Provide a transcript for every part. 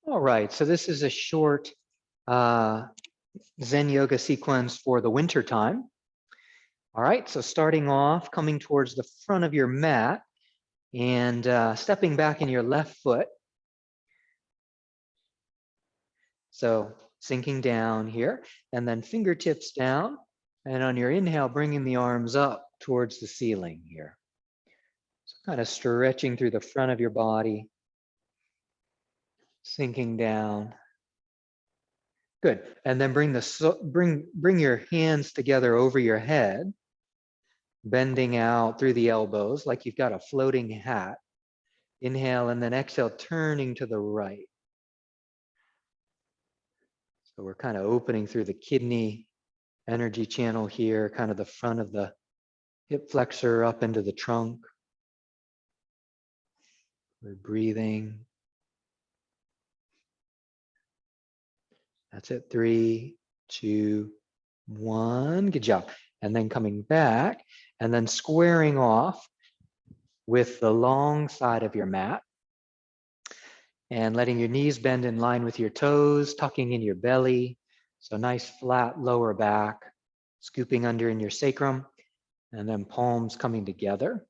All right, so this is a short Zen yoga sequence for the winter time. All right, so starting off, coming towards the front of your mat and stepping back in your left foot. So sinking down here, and then fingertips down, and on your inhale, bringing the arms up towards the ceiling here. So kind of stretching through the front of your body, sinking down. Good, and then bring your hands together over your head, bending out through the elbows like you've got a floating hat. Inhale, and then exhale, turning to the right. So we're kind of opening through the kidney energy channel here, kind of the front of the hip flexor up into the trunk. We're breathing. That's it. 3, 2, 1. Good job. And then coming back and then squaring off with the long side of your mat and letting your knees bend in line with your toes, tucking in your belly. So nice flat lower back, scooping under in your sacrum, and then palms coming together.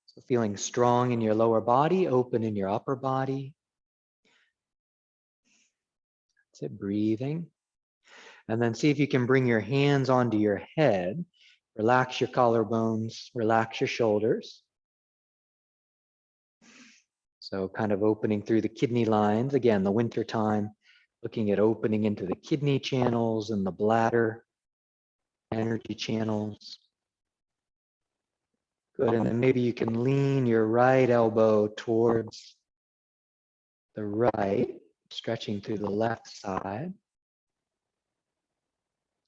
So feeling strong in your lower body, open in your upper body. That's it, breathing. And then see if you can bring your hands onto your head. Relax your collarbones, relax your shoulders. So kind of opening through the kidney lines. Again, the winter time, looking at opening into the kidney channels and the bladder energy channels. Good, and then maybe you can lean your right elbow towards the right, stretching through the left side.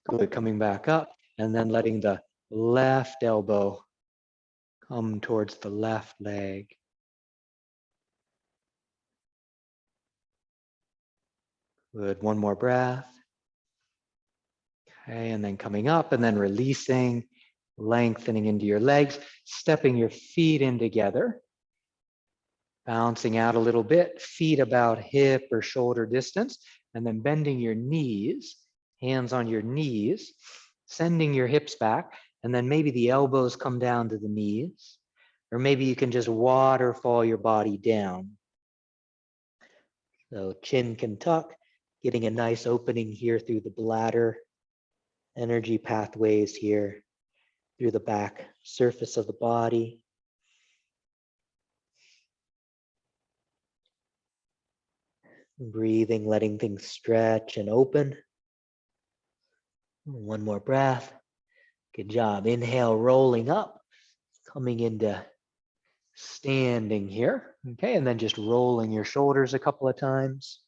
Good, coming back up, and then letting the left elbow come towards the left leg. Good, one more breath. Okay, and then coming up and then releasing, lengthening into your legs, stepping your feet in together, bouncing out a little bit, feet about hip or shoulder distance, and then bending your knees, hands on your knees, sending your hips back, and then maybe the elbows come down to the knees, or maybe you can just waterfall your body down. So chin can tuck, getting a nice opening here through the bladder, energy pathways here, through the back surface of the body. Breathing, letting things stretch and open. One more breath. Good job. Inhale, rolling up, coming into standing here. Okay, and then just rolling your shoulders a couple of times.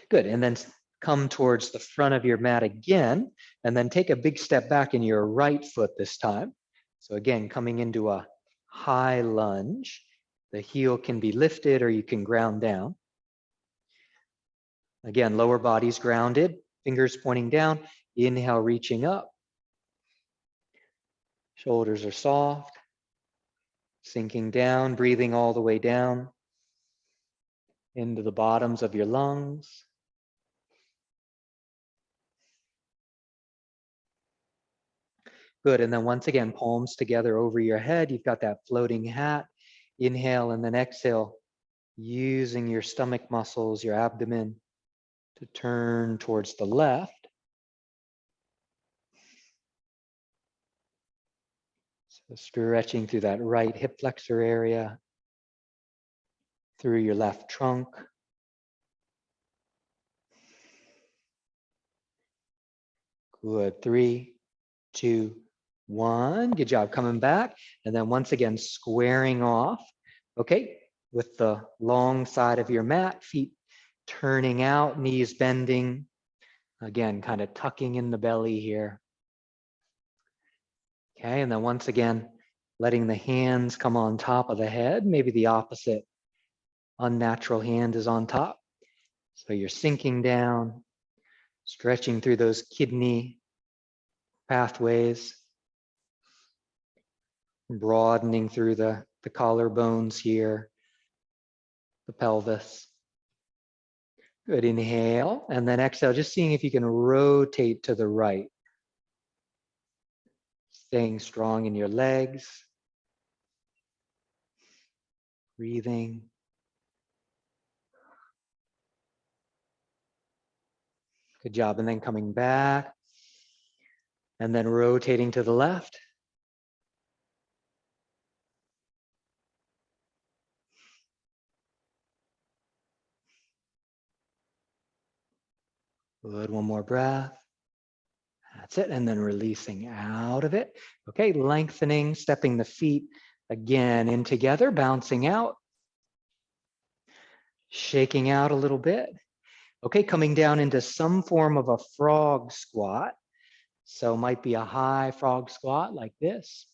Good, and then come towards the front of your mat again, and then take a big step back in your right foot this time. So again, coming into a high lunge. The heel can be lifted or you can ground down. Again, lower body's grounded, fingers pointing down. Inhale, reaching up. Shoulders are soft. Sinking down, breathing all the way down into the bottoms of your lungs. Good, and then once again, palms together over your head. You've got that floating hat. Inhale and then exhale, using your stomach muscles, your abdomen, to turn towards the left. So stretching through that right hip flexor area, through your left trunk. Good, 3, 2, 1. Good job, coming back. And then once again, squaring off. Okay, with the long side of your mat, feet turning out, knees bending. Again, kind of tucking in the belly here. Okay, and then once again, letting the hands come on top of the head. Maybe the opposite unnatural hand is on top. So you're sinking down, stretching through those kidney pathways, broadening through the the collarbones here, the pelvis. Good, inhale, and then exhale, just seeing if you can rotate to the right. Staying strong in your legs. Breathing. Good job, and then coming back, and then rotating to the left. Good, one more breath. That's it, and then releasing out of it. Okay, lengthening, stepping the feet again in together, bouncing out. Shaking out a little bit. Okay, coming down into some form of a frog squat. So might be a high frog squat like this,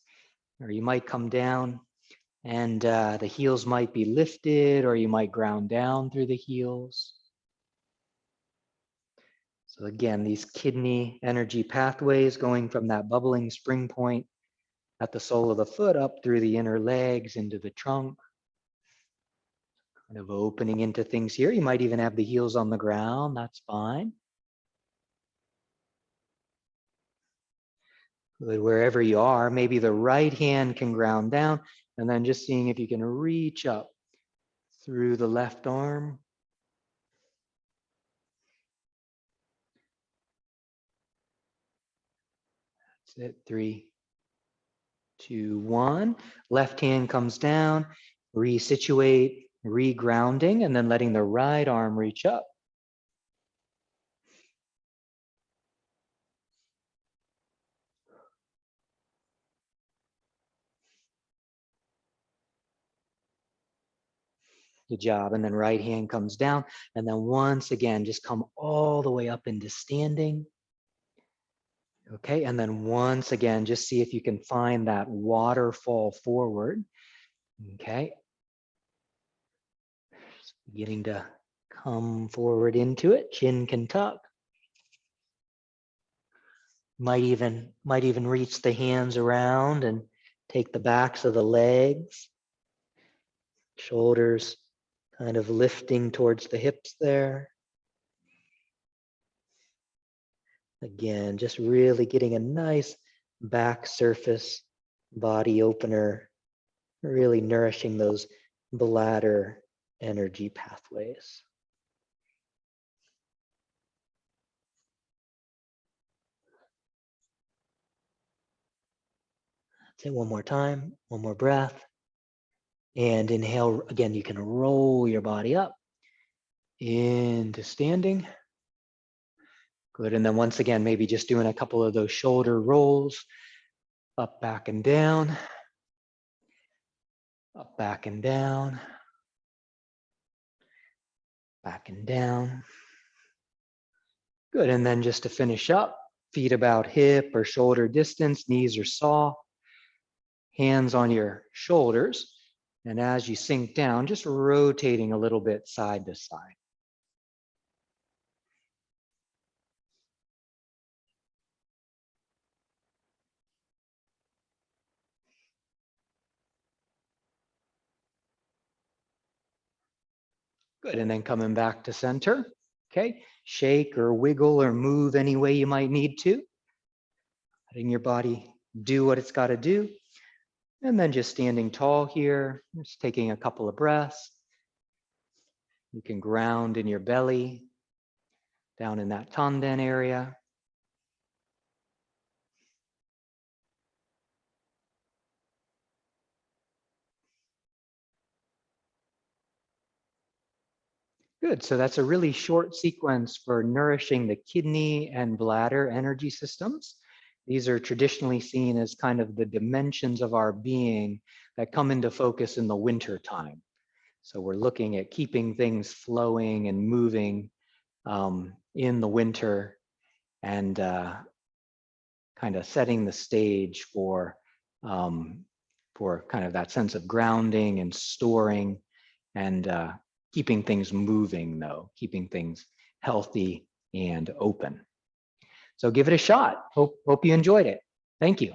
or you might come down and the heels might be lifted, or you might ground down through the heels. So again, these kidney energy pathways going from that bubbling spring point at the sole of the foot up through the inner legs into the trunk. Kind of opening into things here. You might even have the heels on the ground, that's fine. Good, wherever you are, maybe the right hand can ground down, and then just seeing if you can reach up through the left arm. That's it, 3, 2, 1. Left hand comes down, resituate, re-grounding, and then letting the right arm reach up. Good job. And then right hand comes down. And then once again, just come all the way up into standing. Okay. And then once again, just see if you can find that waterfall forward. Okay. Just beginning to come forward into it. Chin can tuck. Might even reach the hands around and take the backs of the legs. Shoulders kind of lifting towards the hips there. Again, just really getting a nice back surface, body opener, really nourishing those bladder energy pathways. That's it, one more time, one more breath. And inhale, again, you can roll your body up into standing. Good, and then once again, maybe just doing a couple of those shoulder rolls, up, back, and down. Up, back, and down. Back and down. Good, and then just to finish up, feet about hip or shoulder distance, knees are soft, hands on your shoulders. And as you sink down, just rotating a little bit side to side. Good, and then coming back to center. Okay, shake or wiggle or move any way you might need to. Letting your body do what it's got to do. And then just standing tall here, just taking a couple of breaths. You can ground in your belly, down in that tanden area. Good, so that's a really short sequence for nourishing the kidney and bladder energy systems. These are traditionally seen as kind of the dimensions of our being that come into focus in the winter time. So we're looking at keeping things flowing and moving in the winter, and kind of setting the stage for kind of that sense of grounding and storing and keeping things moving, though, keeping things healthy and open. So give it a shot. Hope you enjoyed it. Thank you.